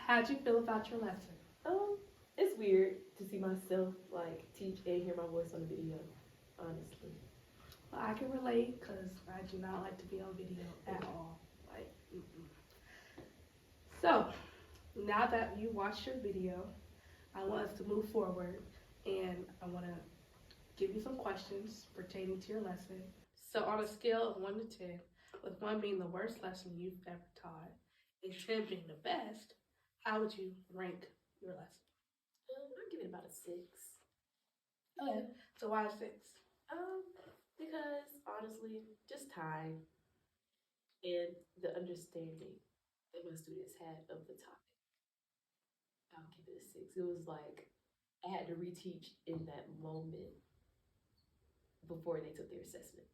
How'd you feel about your lesson? It's weird to see myself like teach and hear my voice on the video. Honestly. Well, I can relate because I do not like to be on video at all. Like, mm-mm. So, now that you watched your video, I want us to move forward and I want to give you some questions pertaining to your lesson. So, on a scale of 1 to 10, with 1 being the worst lesson you've ever taught and 10 being the best, how would you rank your lesson? I'd give it about a 6. Okay. So, why a 6? Because honestly, just time and the understanding that my students had of the topic. I'll give it a 6. It was like I had to reteach in that moment before they took their assessment.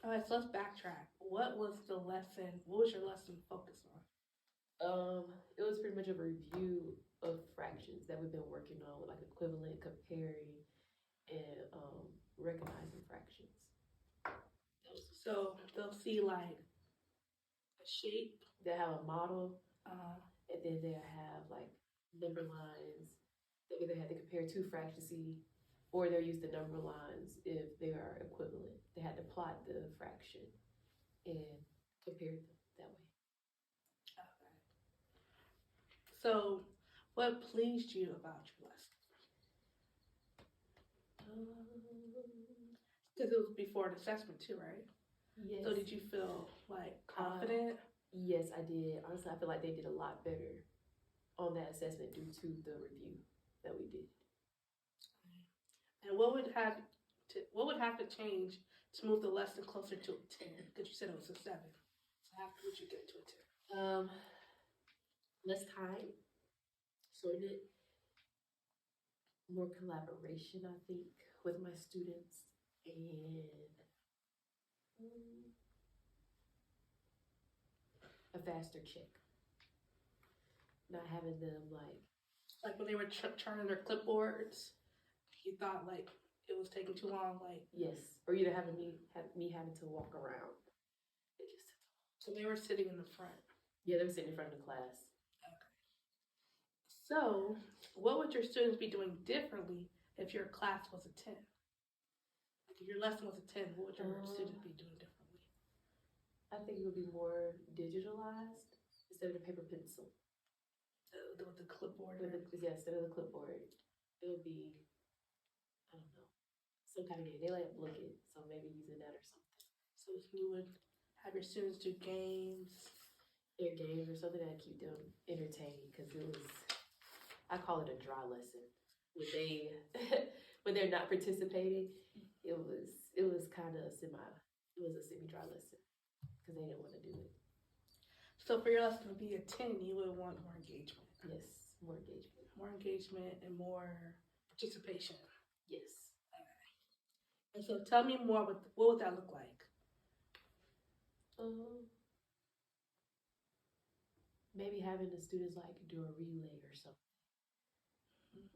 All right, so let's backtrack. What was the lesson? What was your lesson focused on? It was pretty much a review of fractions that we've been working on, with like equivalent, comparing, and recognizing fractions. So they'll see like a shape. They have a model, Uh, and then they have like number lines. They either had to compare two fractions, or they'll use the number lines if they are equivalent. They had to plot the fraction and compare them that way. okay. So, what pleased you about your lesson? Because it was before an assessment too, right? Yes. So did you feel like confident? Yes, I did. Honestly, I feel like they did a lot better on that assessment due to the review that we did. And what would have to change to move the lesson closer to a 10? Because you said it was a 7. So how would you get to a 10? Less time, sort of more collaboration, I think, with my students, and a faster check. Not having them like when they were turning their clipboards, you thought like it was taking too long, like yes, or either having me having to walk around. It just so they were sitting in the front. Yeah, they were sitting in front of the class. Okay. So, what would your students be doing differently if your class was a 10? Like if your lesson was a 10, what would your students be doing differently? I think it would be more digitalized instead of the paper pencil. With the clipboard? Instead of the clipboard, it would be, I don't know, some kind of game. They like looking, so maybe using that or something. So you would have your students do games? Air games or something that keep them entertained, because I call it a dry lesson. When they're not participating, it was kind of it was a semi-dry lesson because they didn't want to do it. So for your lesson to be a 10, you would want more engagement. Yes, more engagement. More engagement and more participation. Yes. Okay. And so tell me more, what would that look like? Maybe having the students like do a relay or something.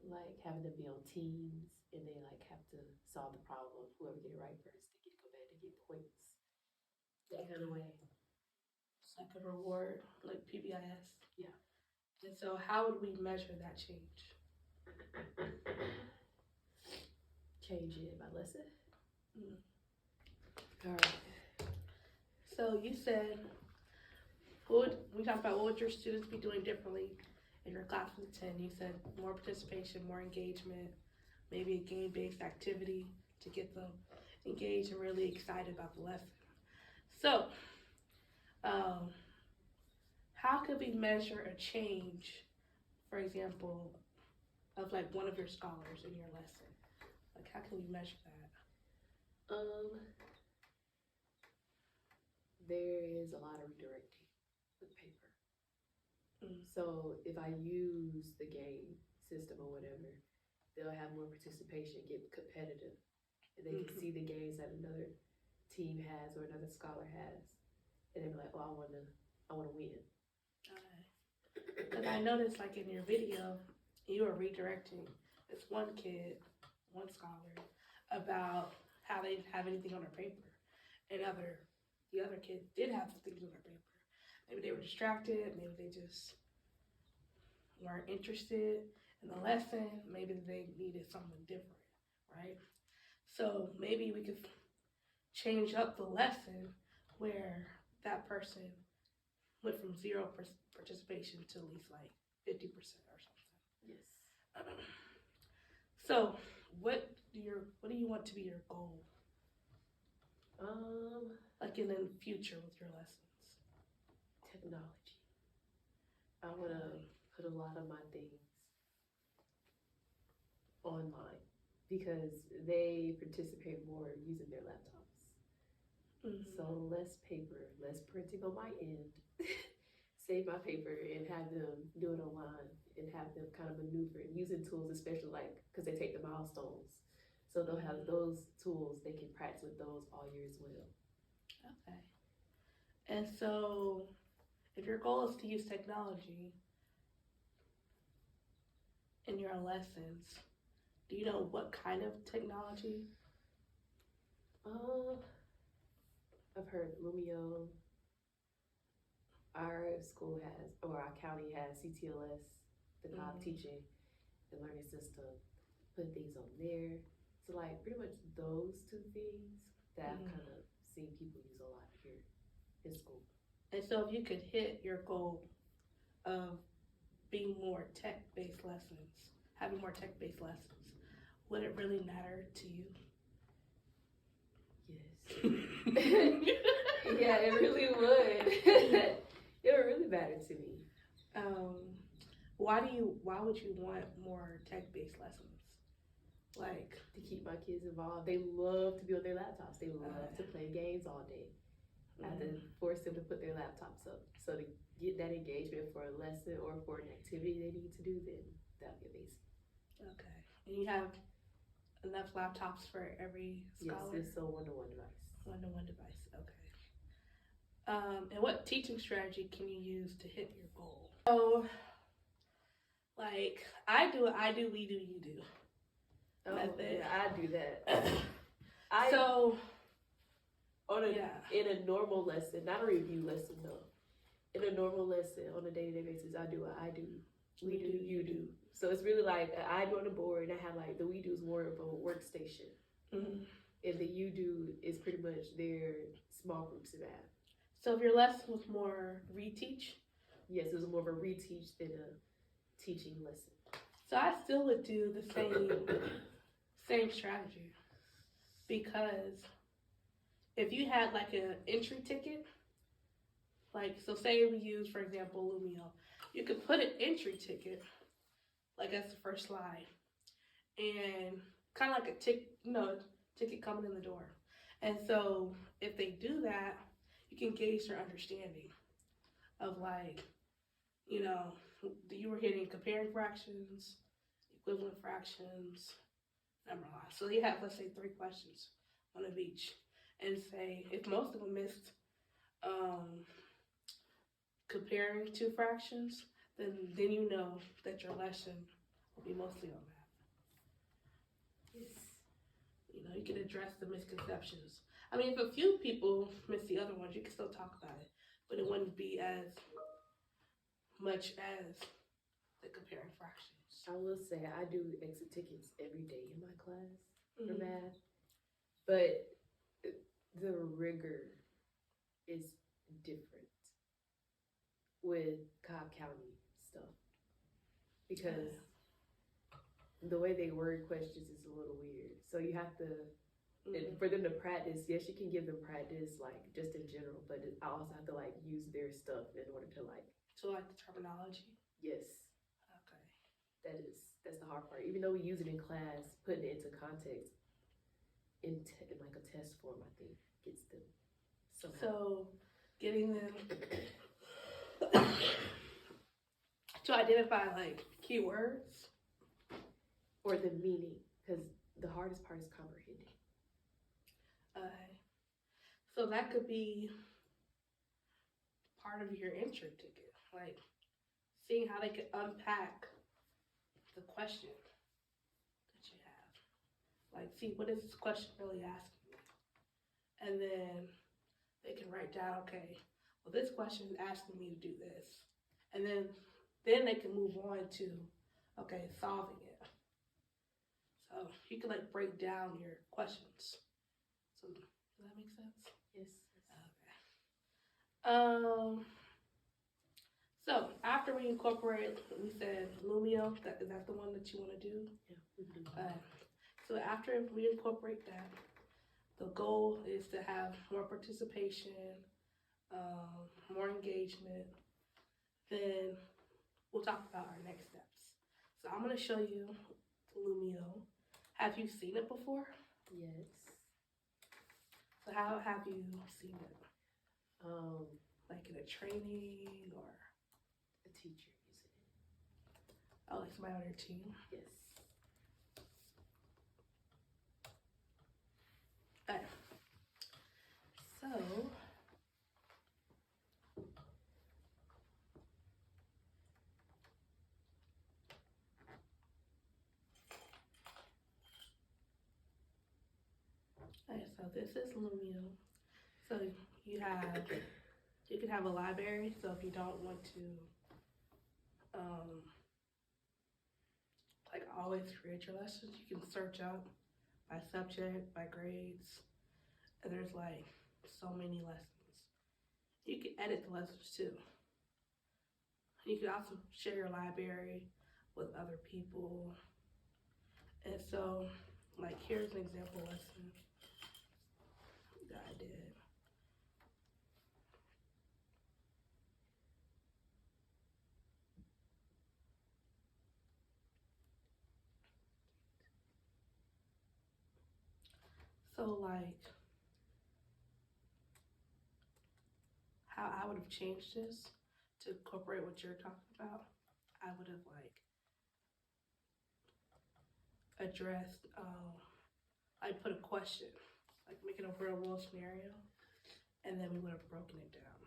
Like having them be on teams and they like have to solve the problem. Whoever get it right first, they get to go back to get points. That kind of way. It's like a reward, like PBIS. Yeah. And so how would we measure that change? Change it by lesson. All right. So you said, we talked about what would your students be doing differently in your class with 10. You said more participation, more engagement, maybe a game-based activity to get them engaged and really excited about the lesson. So, how could we measure a change, for example, of like one of your scholars in your lesson? Like how can we measure that? There is a lot of redirecting with paper. So if I use the game system or whatever, they'll have more participation, get competitive, and they can see the games that another team has or another scholar has, and they're like, "Oh, I want to win." Because I noticed, like in your video, you were redirecting this one kid, one scholar, about how they didn't have anything on their paper, and the other kid did have some things on their paper. Maybe they were distracted. Maybe they just weren't interested in the lesson. Maybe they needed something different, right? So maybe we could change up the lesson where that person went from zero participation to at least like 50% or something. Yes. So, what do you want to be your goal? Like in the future with your lessons? Technology. I want to put a lot of my things online because they participate more using their laptops. Mm-hmm. So less paper, less printing on my end. Save my paper and have them do it online and have them kind of maneuver using tools, especially like because they take the milestones. So they'll have those tools, they can practice with those all year as well. Okay. And so, if your goal is to use technology in your lessons, do you know what kind of technology? I've heard Lumio. Our school has, or our county has CTLS, the COB teaching and learning system, put things on there. So like pretty much those two things that I've kind of seen people use a lot here in school. And so if you could hit your goal of being more tech-based lessons, having more tech-based lessons, would it really matter to you? Yes. Yeah, it really would. It would really matter to me. Why would you want more tech-based lessons? Like to keep my kids involved. They love to be on their laptops. They love to play games all day. I have to force them to put their laptops up. So to get that engagement for a lesson or for an activity they need to do, then that'd be amazing. Okay. And you have enough laptops for every scholar? Yes, it's a one-to-one device. One-to-one device, okay. And what teaching strategy can you use to hit your goal? So, like, I do, we do, you do. Oh, method. yeah, I do that. In a normal lesson, not a review lesson though. In a normal lesson on a day-to-day basis, I do what I do. We do, you do. So it's really like I do on the board, and I have like the we do is more of a workstation, and the you do is pretty much their small groups of math. So if your lesson was more reteach? Yes, it was more of a reteach than a teaching lesson. So I still would do the same strategy, because if you had like an entry ticket, like, so say we use, for example, Lumio, you could put an entry ticket, like that's the first slide, and kind of like a ticket coming in the door. And so if they do that, you can gauge their understanding of like, you were hitting comparing fractions, equivalent fractions, number line. So you have, let's say, 3 questions, one of each, and say if most of them missed comparing 2 fractions, then you know that your lesson will be mostly on that. Yes. You can address the misconceptions. I mean, if a few people miss the other ones, you can still talk about it, but it wouldn't be as much as the comparing fractions. I will say I do exit tickets every day in my class for math, but the rigor is different with Cobb County stuff because the way they word questions is a little weird. So you have to, for them to practice, yes, you can give them practice like just in general, but I also have to like use their stuff in order to like. So like the terminology? Yes. Okay. That's the hard part. Even though we use it in class, putting it into context in like a test form, I think gets them somehow. So getting them to identify like keywords or the meaning, because the hardest part is comprehending. So that could be part of your entry ticket, like seeing how they could unpack the question that you have. Like, see, what is this question really asking me? And then they can write down, okay, well, this question is asking me to do this. And then then they can move on to, okay, solving it. So you can like break down your questions. So does that make sense? Yes. Okay. So after we incorporate, we said Lumio. Is that the one that you want to do? Yeah, we can do that. So after we incorporate that, the goal is to have more participation, more engagement. Then we'll talk about our next steps. So I'm going to show you Lumio. Have you seen it before? Yes. So how have you seen it? Um, Like in a training or? a teacher using it. Oh, like somebody on your team? Yes. Okay. So, okay, so this is Lumio. So you can have a library. So if you don't want to, like always create your lessons, you can search up by subject, by grades, and there's like so many lessons. You can edit the lessons too. You can also share your library with other people. And so, like, here's an example lesson that I did. So, like, how I would have changed this to incorporate what you're talking about, I would have, like, addressed, I put a question, like, make it a real world scenario, and then we would have broken it down.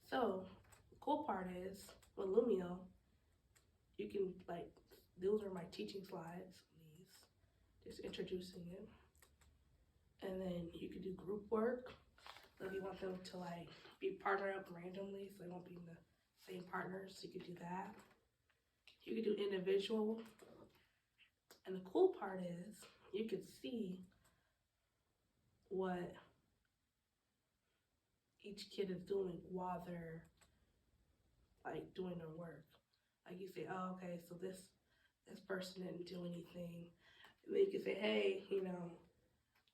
So, the cool part is, with Lumio, you can, like, those are my teaching slides, just introducing it. And then you can do group work. So if you want them to like be partnered up randomly, so they won't be in the same partners, you could do that. You could do individual. And the cool part is you could see what each kid is doing while they're like doing their work. Like you say, oh, okay, so this person didn't do anything. And then you can say, hey,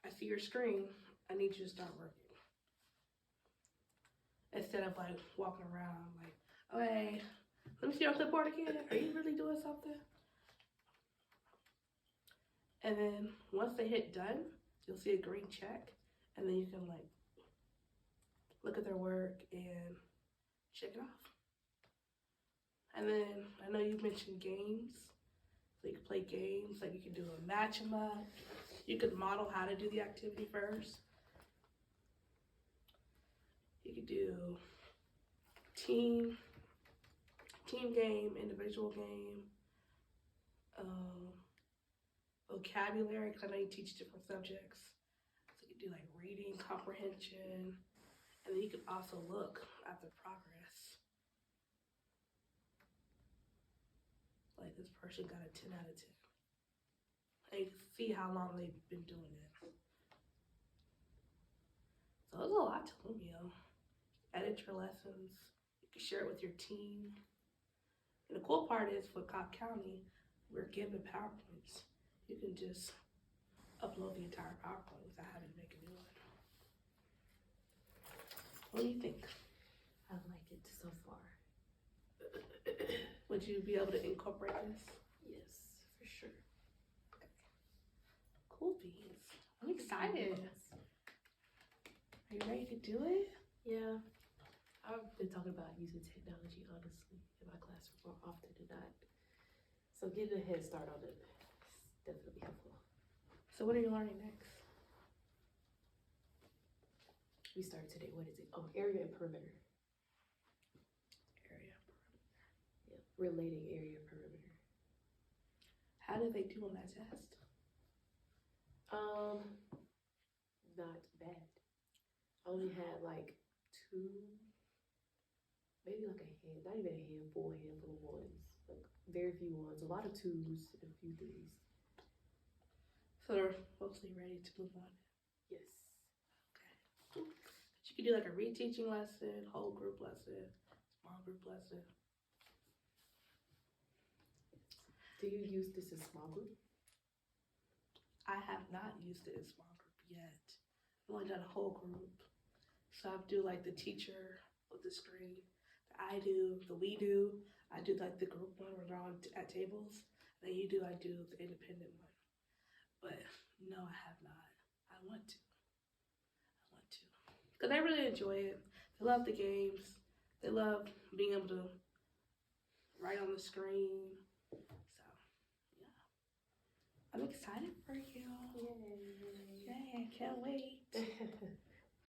I see your screen. I need you to start working. Instead of like walking around like, oh, hey, let me see your clipboard again. Are you really doing something? And then once they hit done, you'll see a green check. And then you can like look at their work and check it off. And then I know you mentioned games. So you can play games, like you can do a match 'em up. You could model how to do the activity first. You could do team game, individual game, vocabulary, because I know you teach different subjects. So you can do like reading, comprehension, and then you can also look at the progress. Like this person got a 10 out of 10. And you can see how long they've been doing it. So there's a lot to Lumio. Edit your lessons. You can share it with your team. And the cool part is for Cobb County, we're given PowerPoints. You can just upload the entire PowerPoint without having to make a new one. What do you think? I like it so far. Would you be able to incorporate this? Yes, for sure. Okay. Cool beans. I'm excited. Are you ready to do it? Yeah. I've been talking about using technology, honestly, in my classroom more often than not. So getting a head start on it is definitely helpful. So what are you learning next? We started today. What is it? Oh, area and perimeter. Area. Yeah, relating area and perimeter. How did they do on that test? Not bad. I only had like 2 maybe like not even a handful of ones, like very few ones, a lot of twos and a few threes. So they're mostly ready to move on. Yes. Okay. But you could do like a reteaching lesson, whole group lesson, small group lesson. Do you use this as small group? I have not used it in small group yet. I've only done a whole group. So I do like the teacher with the screen. We do. I do like the group one where they're on at tables. Then I do the independent one. But no, I have not. I want to. Because they really enjoy it. They love the games. They love being able to write on the screen. So, yeah. I'm excited for you. Yay. Yay, I can't wait.